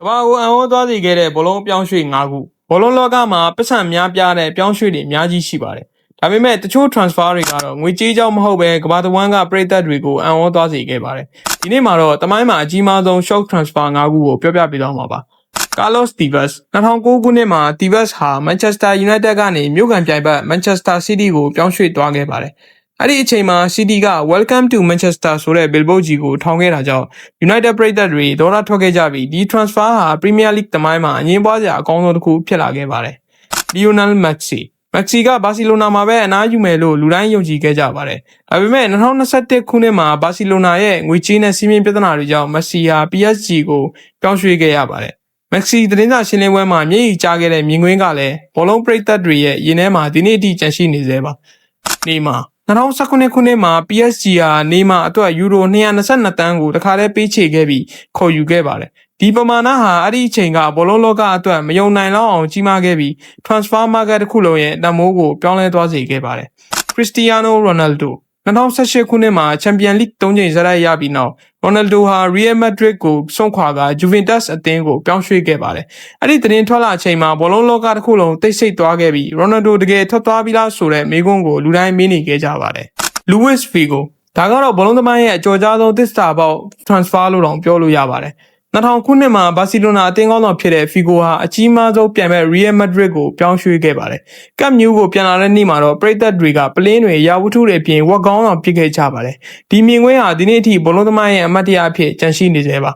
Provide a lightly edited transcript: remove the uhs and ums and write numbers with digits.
ကဘာကိုအံ့ဩသွားစေခဲ့တဲ့ဘောလုံးအပြောင်းရွှေ့၅ခုဘောလုံးလောကမှာပတ်စံများပြားတဲ့အပြောင်းရွှေ့တွေအများကြီးရှိပါတယ်။ဒါပေမဲ့တချို့ transfer တွေကတော့ငွေကြေးကြောင့်မဟုတ်ပဲကဘာတဝန်းကပရိသတ်တွေကိုအံ့ဩသွားစေခဲ့ပါတယ်။ဒီနေ့မှာတော့တမိုင်းမှာအကြီးမားဆုံး shock transfer ၅ခုကိုပြောပြပေးသွားမှာပါ။ Carlos Tevez 2009ခုနှစ်မှာ Tevez ဟာ Manchester United ကနေမြို့ကန်ပြိုင်ဘက် Manchester City ကိုပြောင်းရွှေ့သွားခဲ့ပါတယ်။အဲ့ဒီအချိန်မှာ City က Welcome to Manchester ဆိုတဲ့ billboard ကြီးကိုထောင်ခဲ့တာကြောင့် United ပရိသတ်တွေဒေါသထွက်ခဲ့ကြပြီးဒီ transfer ဟာ Premier League တမိုင်းမှာအငင်းပွားစရာအကောင်းဆုံးတစ်ခုဖြစ်လာခဲ့ပါတယ်။ Lionel Messi ကဘာစီလိုနာမှာပဲအနားယူမယ်လို့လူတိုင်းယုံကြည်ခဲ့ကြပါတယ်။ဒါပေမဲ့2021ခုနှစ်မှာဘာစီလိုနာရဲ့ငွေကြေးနဲ့စီးပွားရေးပြဿနာတွေကြောင့် Messi ဟာ PSG ကိုပြောင်းရွှေ့ခဲ့ရပါတယ်။ Messi သတင်းစာရှင်းလင်းပွဲမှာမျက်ရည်ကျခဲ့တဲ့မြင်ကွင်းကလည်းဘောလုံးပရိသတ်တွေရဲ့ရင်ထဲမှာဒီနေ့အထိကျန်ရှိနေသေးပါ။နေမှာ2019ခုနှစ်မှာ PSG ဟာနေမှာအတွက်ယူရို222တန်းကိုတခါတည်းပေးချေခဲ့ပြီးခေါ်ယူခဲ့ပါတယ်။ဒီပမာဏဟာအဲ့ဒီအချိန်ကဘောလုံးလောကအတွက်မယုံနိုင်လောက်အောင်ကြီးမားခဲ့ပြီး transfer market တစ်ခုလုံးရဲ့တန်ဖိုးကိုပြောင်းလဲသွားစေခဲ့ပါတယ်။ Cristiano Ronaldo 2018ခုနှစ်မှာ Champions League 3ချိန်ဆက်တိုက်ရပြီးနောက် Ronaldo ဟာ Real Madrid ကိုစွန့်ခွာက Juventus အသင်းကိုပြောင်းရွှေ့ခဲ့ပါတယ်။အဲ့ဒီသတင်းထွက်လာချိန်မှာဘောလုံးလောကတစ်ခုလုံးတိတ်ဆိတ်သွားခဲ့ပြီး Ronaldo တကယ်ထွက်သွားပြီလားဆိုတဲ့မေးခွန်းကိုလူတိုင်းမေးနေခဲ့ကြပါတယ်။ Luis Figo ဒါကတော့ဘောလုံးသမိုင်းရဲ့အကြော်ကြားဆုံးသစ္စာပေါက် transfer လို့တောင်ပြောလို့ရပါတယ်။2000ခုနှစ်မှာဘာစီလိုနာအသင်းကောင်းဆောင်ဖြစ်တဲ့ Figo ဟာအကြီးမားဆုံးပြိုင်ဘက် Real Madrid ကိုပြောင်းရွှေ့ခဲ့ပါတယ်။ Camp Nou ကိုပြန်လာတဲ့နေ့မှာတော့ပရိသတ်တွေကပလင်းတွေရာဝတ္ထုတွေအပြင်ဝက်ကောင်းအောင်ပြစ်ခဲ့ကြပါတယ်။ဒီမြင်ကွင်းဟာဒီနေ့အထိဘောလုံးသမိုင်းရဲ့အမတ်တရားအဖြစ်ကျန်ရှိနေသေးပါ